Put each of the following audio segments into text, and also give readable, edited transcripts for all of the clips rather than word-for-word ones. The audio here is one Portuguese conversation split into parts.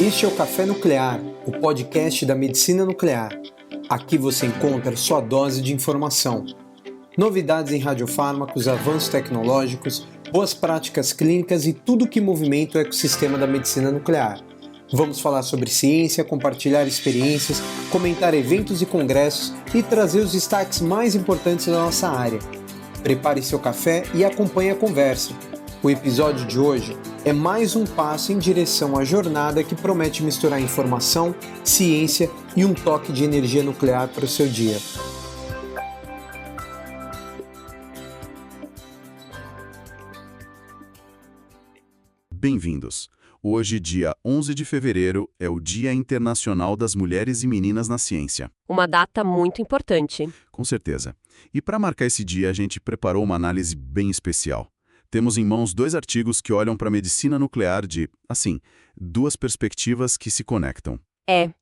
Este é o Café Nuclear, o podcast da medicina nuclear. Aqui você encontra sua dose de informação. Novidades em radiofármacos, avanços tecnológicos, boas práticas clínicas e tudo que movimenta o ecossistema da medicina nuclear. Vamos falar sobre ciência, compartilhar experiências, comentar eventos e congressos e trazer os destaques mais importantes da nossa área. Prepare seu café e acompanhe a conversa. O episódio de hoje é mais um passo em direção à jornada que promete misturar informação, ciência e um toque de energia nuclear para o seu dia. Bem-vindos! Hoje, dia 11 de fevereiro, é o Dia Internacional das Mulheres e Meninas na Ciência. Uma data muito importante. Com certeza. E para marcar esse dia, a gente preparou uma análise bem especial. Temos em mãos 2 artigos que olham para a medicina nuclear de, duas perspectivas que se conectam.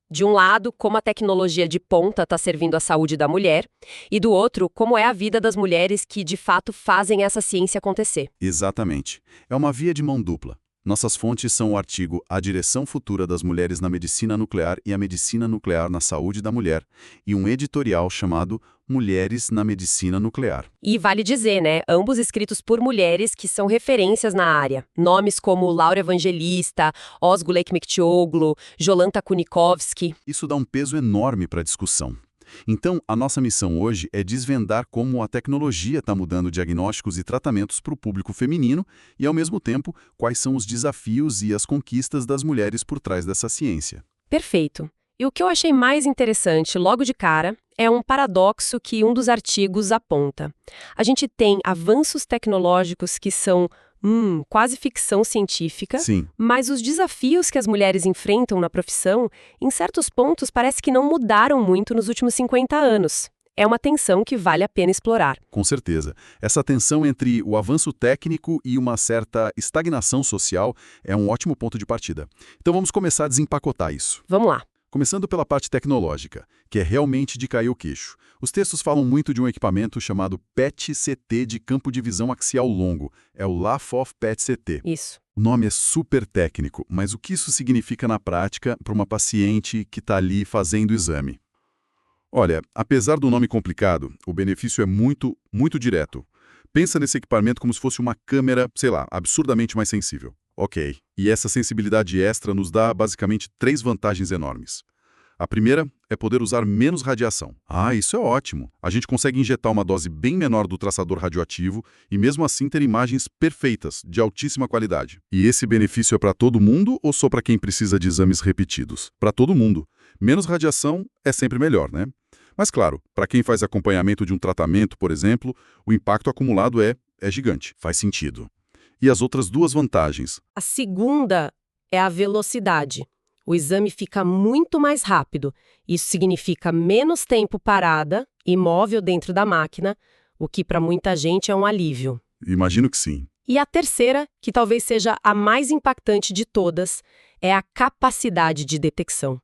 De um lado, como a tecnologia de ponta está servindo à saúde da mulher, e do outro, como é a vida das mulheres que, de fato, fazem essa ciência acontecer. Exatamente. É uma via de mão dupla. Nossas fontes são o artigo A Direção Futura das Mulheres na Medicina Nuclear e a Medicina Nuclear na Saúde da Mulher e um editorial chamado Mulheres na Medicina Nuclear. E vale dizer, ambos escritos por mulheres que são referências na área. Nomes como Laura Evangelista, Ozgu Lekmektioglu, Jolanta Kunikovsky. Isso dá um peso enorme para a discussão. Então, a nossa missão hoje é desvendar como a tecnologia está mudando diagnósticos e tratamentos para o público feminino e, ao mesmo tempo, quais são os desafios e as conquistas das mulheres por trás dessa ciência. Perfeito. E o que eu achei mais interessante, logo de cara, é um paradoxo que um dos artigos aponta. A gente tem avanços tecnológicos que são quase ficção científica, Sim. Mas os desafios que as mulheres enfrentam na profissão, em certos pontos, parece que não mudaram muito nos últimos 50 anos. É uma tensão que vale a pena explorar. Com certeza. Essa tensão entre o avanço técnico e uma certa estagnação social é um ótimo ponto de partida. Então vamos começar a desempacotar isso. Vamos lá. Começando pela parte tecnológica, que é realmente de cair o queixo. Os textos falam muito de um equipamento chamado PET-CT de campo de visão axial longo. É o LAFOF PET-CT. Isso. O nome é super técnico, mas o que isso significa na prática para uma paciente que está ali fazendo o exame? Olha, apesar do nome complicado, o benefício é muito, muito direto. Pensa nesse equipamento como se fosse uma câmera, absurdamente mais sensível. Ok. E essa sensibilidade extra nos dá, basicamente, 3 vantagens enormes. A primeira é poder usar menos radiação. Isso é ótimo. A gente consegue injetar uma dose bem menor do traçador radioativo e, mesmo assim, ter imagens perfeitas, de altíssima qualidade. E esse benefício é para todo mundo ou só para quem precisa de exames repetidos? Para todo mundo. Menos radiação é sempre melhor, né? Mas, claro, para quem faz acompanhamento de um tratamento, por exemplo, o impacto acumulado é gigante. Faz sentido. E as outras 2 vantagens? A segunda é a velocidade. O exame fica muito mais rápido. Isso significa menos tempo parada, imóvel dentro da máquina, o que para muita gente é um alívio. Imagino que sim. E a terceira, que talvez seja a mais impactante de todas, é a capacidade de detecção.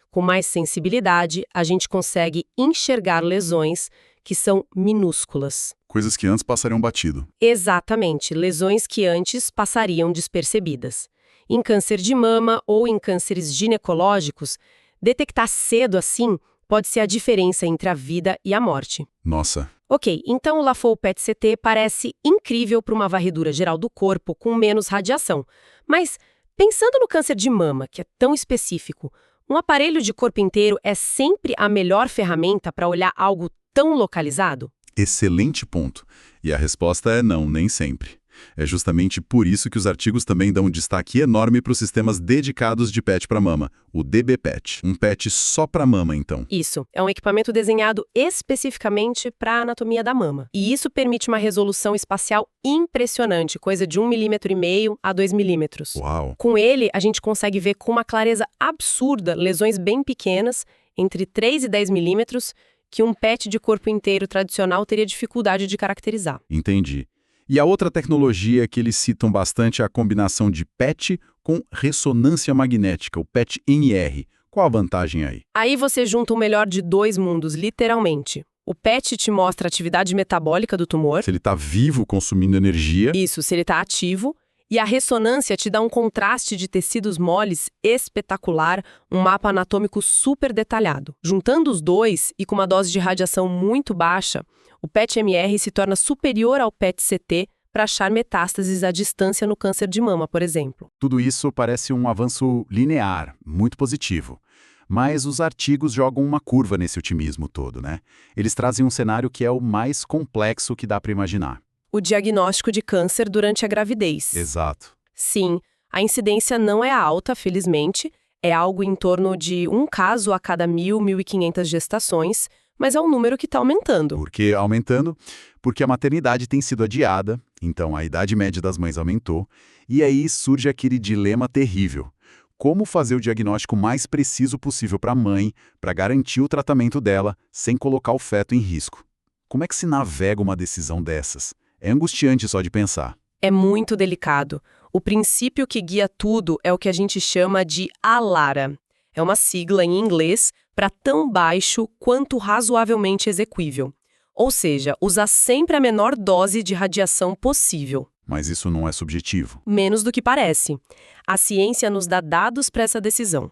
Com mais sensibilidade, a gente consegue enxergar lesões que são minúsculas. Coisas que antes passariam batido. Exatamente, lesões que antes passariam despercebidas. Em câncer de mama ou em cânceres ginecológicos, detectar cedo assim pode ser a diferença entre a vida e a morte. Nossa. Ok, então o LAFOF PET-CT parece incrível para uma varredura geral do corpo com menos radiação. Mas, pensando no câncer de mama, que é tão específico, um aparelho de corpo inteiro é sempre a melhor ferramenta para olhar algo tão localizado? Excelente ponto. E a resposta é não, nem sempre. É justamente por isso que os artigos também dão um destaque enorme para os sistemas dedicados de PET para mama, o DBPET. Um PET só para mama, então. Isso. É um equipamento desenhado especificamente para a anatomia da mama. E isso permite uma resolução espacial impressionante, coisa de 1,5 mm a 2 milímetros. Uau! Com ele, a gente consegue ver com uma clareza absurda lesões bem pequenas, entre 3 e 10 milímetros, que um PET de corpo inteiro tradicional teria dificuldade de caracterizar. Entendi. E a outra tecnologia que eles citam bastante é a combinação de PET com ressonância magnética, o PET-NR. Qual a vantagem aí? Aí você junta o melhor de 2 mundos, literalmente. O PET te mostra a atividade metabólica do tumor. Se ele está vivo, consumindo energia. Isso, se ele está ativo. E a ressonância te dá um contraste de tecidos moles espetacular, um mapa anatômico super detalhado. Juntando os dois e com uma dose de radiação muito baixa, o PET-MR se torna superior ao PET-CT para achar metástases à distância no câncer de mama, por exemplo. Tudo isso parece um avanço linear, muito positivo. Mas os artigos jogam uma curva nesse otimismo todo, né? Eles trazem um cenário que é o mais complexo que dá para imaginar. O diagnóstico de câncer durante a gravidez. Exato. Sim, a incidência não é alta, felizmente, é algo em torno de um caso a cada 1.000, 1.500 gestações, mas é um número que está aumentando. Por que aumentando? Porque a maternidade tem sido adiada, então a idade média das mães aumentou, e aí surge aquele dilema terrível. Como fazer o diagnóstico mais preciso possível para a mãe, para garantir o tratamento dela, sem colocar o feto em risco? Como é que se navega uma decisão dessas? É angustiante só de pensar. É muito delicado. O princípio que guia tudo é o que a gente chama de ALARA. É uma sigla em inglês para tão baixo quanto razoavelmente exequível. Ou seja, usar sempre a menor dose de radiação possível. Mas isso não é subjetivo. Menos do que parece. A ciência nos dá dados para essa decisão.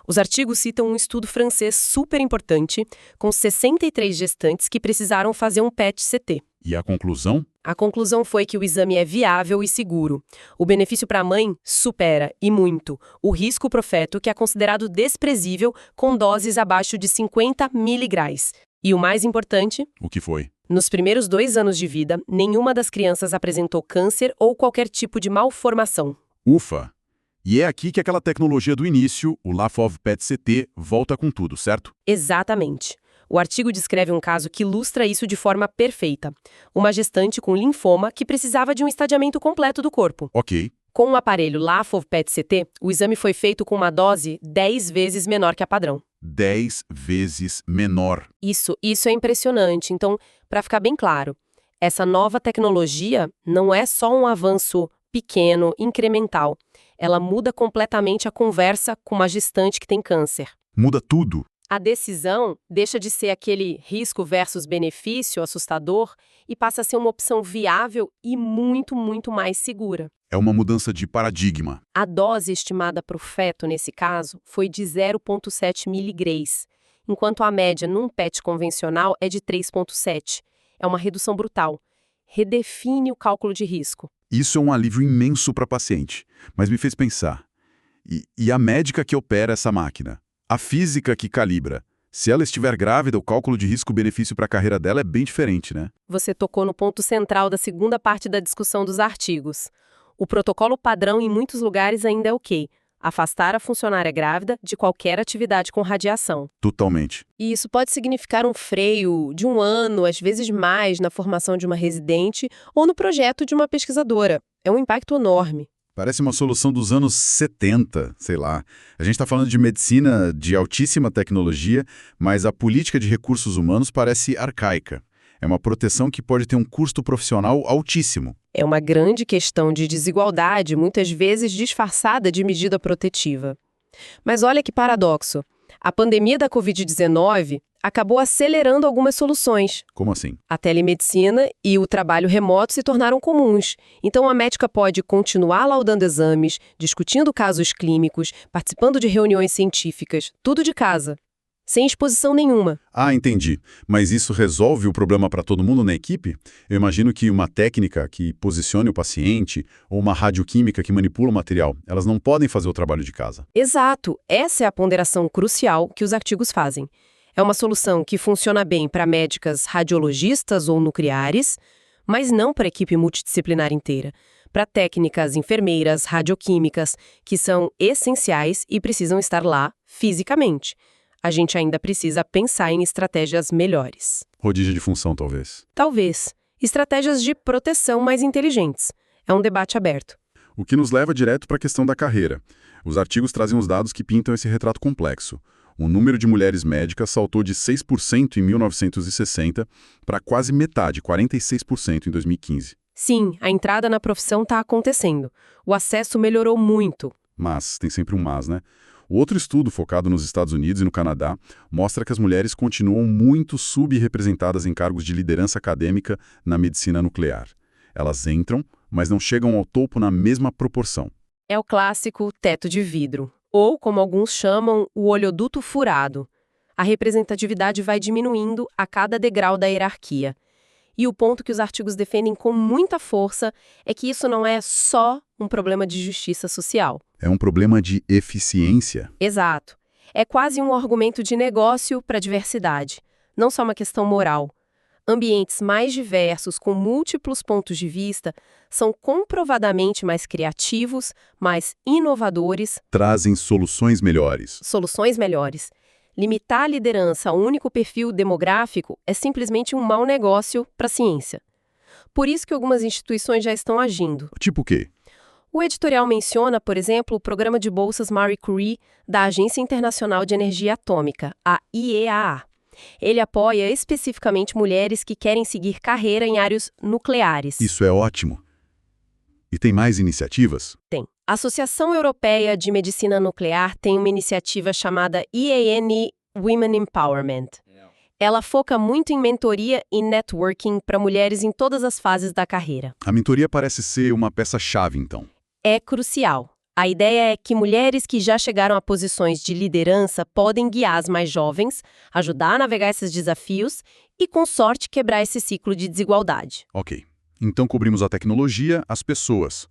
Os artigos citam um estudo francês super importante, com 63 gestantes que precisaram fazer um PET-CT. E a conclusão? A conclusão foi que o exame é viável e seguro. O benefício para a mãe supera, e muito, o risco pro feto, que é considerado desprezível, com doses abaixo de 50 miligrais. E o mais importante? O que foi? Nos primeiros 2 anos de vida, nenhuma das crianças apresentou câncer ou qualquer tipo de malformação. Ufa! E é aqui que aquela tecnologia do início, o LaFov PET-CT, volta com tudo, certo? Exatamente. O artigo descreve um caso que ilustra isso de forma perfeita. Uma gestante com linfoma que precisava de um estadiamento completo do corpo. Ok. Com o aparelho LaFov PET-CT, o exame foi feito com uma dose 10 vezes menor que a padrão. 10 vezes menor. Isso é impressionante. Então, para ficar bem claro, essa nova tecnologia não é só um avanço pequeno, incremental. Ela muda completamente a conversa com uma gestante que tem câncer. Muda tudo. A decisão deixa de ser aquele risco versus benefício assustador e passa a ser uma opção viável e muito, muito mais segura. É uma mudança de paradigma. A dose estimada para o feto, nesse caso, foi de 0,7 miligraus, enquanto a média num PET convencional é de 3,7. É uma redução brutal. Redefine o cálculo de risco. Isso é um alívio imenso para a paciente, mas me fez pensar. E a médica que opera essa máquina? A física que calibra? Se ela estiver grávida, o cálculo de risco-benefício para a carreira dela é bem diferente, né? Você tocou no ponto central da segunda parte da discussão dos artigos. O protocolo padrão em muitos lugares ainda é ok. Afastar a funcionária grávida de qualquer atividade com radiação. Totalmente. E isso pode significar um freio de 1 ano, às vezes mais, na formação de uma residente ou no projeto de uma pesquisadora. É um impacto enorme. Parece uma solução dos anos 70, sei lá. A gente está falando de medicina de altíssima tecnologia, mas a política de recursos humanos parece arcaica. É uma proteção que pode ter um custo profissional altíssimo. É uma grande questão de desigualdade, muitas vezes disfarçada de medida protetiva. Mas olha que paradoxo. A pandemia da Covid-19 acabou acelerando algumas soluções. Como assim? A telemedicina e o trabalho remoto se tornaram comuns. Então a médica pode continuar laudando exames, discutindo casos clínicos, participando de reuniões científicas, tudo de casa, sem exposição nenhuma. Ah, entendi. Mas isso resolve o problema para todo mundo na equipe? Eu imagino que uma técnica que posicione o paciente ou uma radioquímica que manipula o material, elas não podem fazer o trabalho de casa. Exato. Essa é a ponderação crucial que os artigos fazem. É uma solução que funciona bem para médicas radiologistas ou nucleares, mas não para a equipe multidisciplinar inteira. Para técnicas, enfermeiras, radioquímicas, que são essenciais e precisam estar lá fisicamente. A gente ainda precisa pensar em estratégias melhores. Rodízio de função, talvez. Talvez. Estratégias de proteção mais inteligentes. É um debate aberto. O que nos leva direto para a questão da carreira. Os artigos trazem os dados que pintam esse retrato complexo. O número de mulheres médicas saltou de 6% em 1960 para quase metade, 46% em 2015. Sim, a entrada na profissão está acontecendo. O acesso melhorou muito. Mas, tem sempre um mas, né? O outro estudo, focado nos Estados Unidos e no Canadá, mostra que as mulheres continuam muito subrepresentadas em cargos de liderança acadêmica na medicina nuclear. Elas entram, mas não chegam ao topo na mesma proporção. É o clássico teto de vidro, ou, como alguns chamam, o oleoduto furado. A representatividade vai diminuindo a cada degrau da hierarquia. E o ponto que os artigos defendem com muita força é que isso não é só um problema de justiça social. É um problema de eficiência. Exato. É quase um argumento de negócio para a diversidade, não só uma questão moral. Ambientes mais diversos, com múltiplos pontos de vista, são comprovadamente mais criativos, mais inovadores, Trazem soluções melhores. soluções melhores. Limitar a liderança a um único perfil demográfico é simplesmente um mau negócio para a ciência. Por isso que algumas instituições já estão agindo. Tipo o quê? O editorial menciona, por exemplo, o programa de bolsas Marie Curie da Agência Internacional de Energia Atômica, a IEAA. Ele apoia especificamente mulheres que querem seguir carreira em áreas nucleares. Isso é ótimo. E tem mais iniciativas? Tem. A Associação Europeia de Medicina Nuclear tem uma iniciativa chamada EAN Women Empowerment. Ela foca muito em mentoria e networking para mulheres em todas as fases da carreira. A mentoria parece ser uma peça-chave, então. É crucial. A ideia é que mulheres que já chegaram a posições de liderança podem guiar as mais jovens, ajudar a navegar esses desafios e, com sorte, quebrar esse ciclo de desigualdade. Ok. Então cobrimos a tecnologia, as pessoas.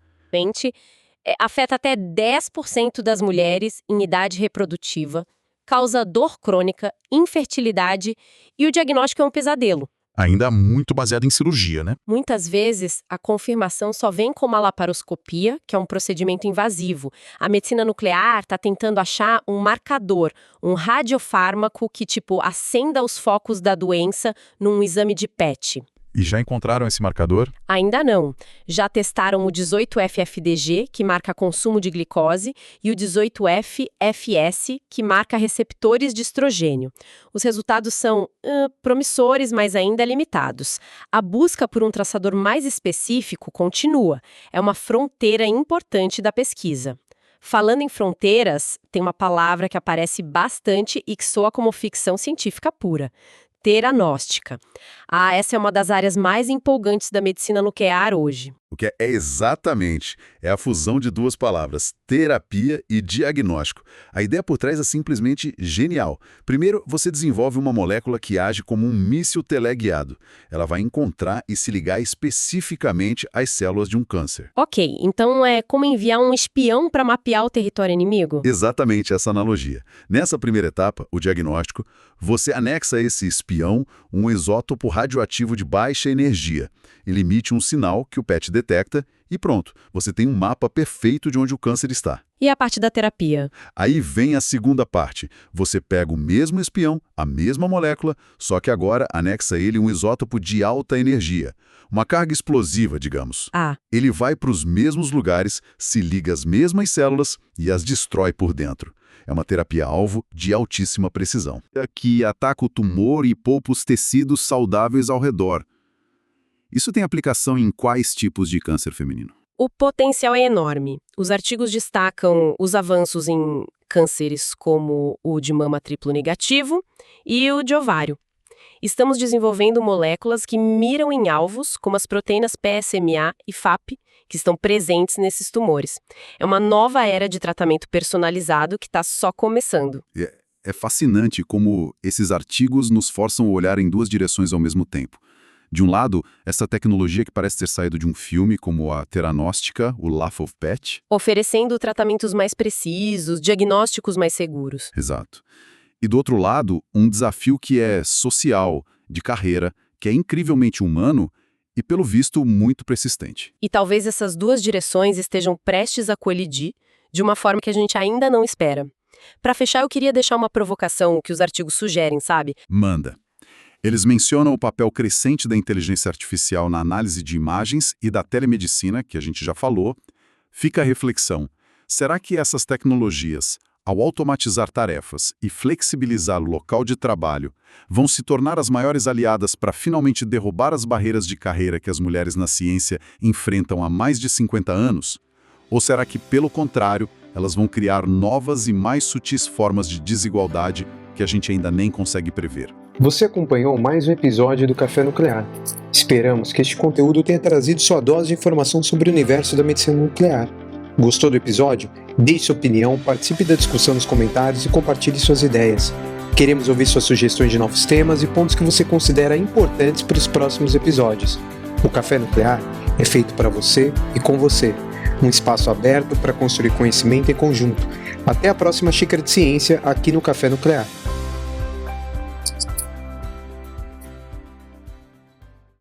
Afeta até 10% das mulheres em idade reprodutiva, causa dor crônica, infertilidade e o diagnóstico é um pesadelo. Ainda muito baseado em cirurgia, né? Muitas vezes, a confirmação só vem com uma laparoscopia, que é um procedimento invasivo. A medicina nuclear está tentando achar um marcador, um radiofármaco que, acenda os focos da doença num exame de PET. E já encontraram esse marcador? Ainda não. Já testaram o 18F-FDG, que marca consumo de glicose, e o 18F-FS, que marca receptores de estrogênio. Os resultados são promissores, mas ainda limitados. A busca por um traçador mais específico continua. É uma fronteira importante da pesquisa. Falando em fronteiras, tem uma palavra que aparece bastante e que soa como ficção científica pura. Teranóstica. Essa é uma das áreas mais empolgantes da medicina nuclear hoje. O que é exatamente, é a fusão de duas palavras, terapia e diagnóstico. A ideia por trás é simplesmente genial. Primeiro, você desenvolve uma molécula que age como um míssil teleguiado. Ela vai encontrar e se ligar especificamente às células de um câncer. Ok, então é como enviar um espião para mapear o território inimigo? Exatamente essa analogia. Nessa primeira etapa, o diagnóstico, você anexa a esse espião um isótopo radioativo de baixa energia. Ele emite um sinal que o PET detecta e pronto, você tem um mapa perfeito de onde o câncer está. E a parte da terapia? Aí vem a segunda parte. Você pega o mesmo espião, a mesma molécula, só que agora anexa a ele um isótopo de alta energia. Uma carga explosiva, digamos. Ele vai para os mesmos lugares, se liga às mesmas células e as destrói por dentro. É uma terapia-alvo de altíssima precisão. Que ataca o tumor e poupa os tecidos saudáveis ao redor. Isso tem aplicação em quais tipos de câncer feminino? O potencial é enorme. Os artigos destacam os avanços em cânceres como o de mama triplo negativo e o de ovário. Estamos desenvolvendo moléculas que miram em alvos, como as proteínas PSMA e FAP, que estão presentes nesses tumores. É uma nova era de tratamento personalizado que está só começando. É fascinante como esses artigos nos forçam a olhar em duas direções ao mesmo tempo. De um lado, essa tecnologia que parece ter saído de um filme, como a Teranóstica, o Laugh of Pet. Oferecendo tratamentos mais precisos, diagnósticos mais seguros. Exato. E do outro lado, um desafio que é social, de carreira, que é incrivelmente humano e, pelo visto, muito persistente. E talvez essas duas direções estejam prestes a colidir de uma forma que a gente ainda não espera. Para fechar, eu queria deixar uma provocação que os artigos sugerem, sabe? Manda. Eles mencionam o papel crescente da inteligência artificial na análise de imagens e da telemedicina, que a gente já falou. Fica a reflexão. Será que essas tecnologias, ao automatizar tarefas e flexibilizar o local de trabalho, vão se tornar as maiores aliadas para finalmente derrubar as barreiras de carreira que as mulheres na ciência enfrentam há mais de 50 anos? Ou será que, pelo contrário, elas vão criar novas e mais sutis formas de desigualdade que a gente ainda nem consegue prever? Você acompanhou mais um episódio do Café Nuclear. Esperamos que este conteúdo tenha trazido sua dose de informação sobre o universo da medicina nuclear. Gostou do episódio? Deixe sua opinião, participe da discussão nos comentários e compartilhe suas ideias. Queremos ouvir suas sugestões de novos temas e pontos que você considera importantes para os próximos episódios. O Café Nuclear é feito para você e com você. Um espaço aberto para construir conhecimento em conjunto. Até a próxima xícara de ciência aqui no Café Nuclear.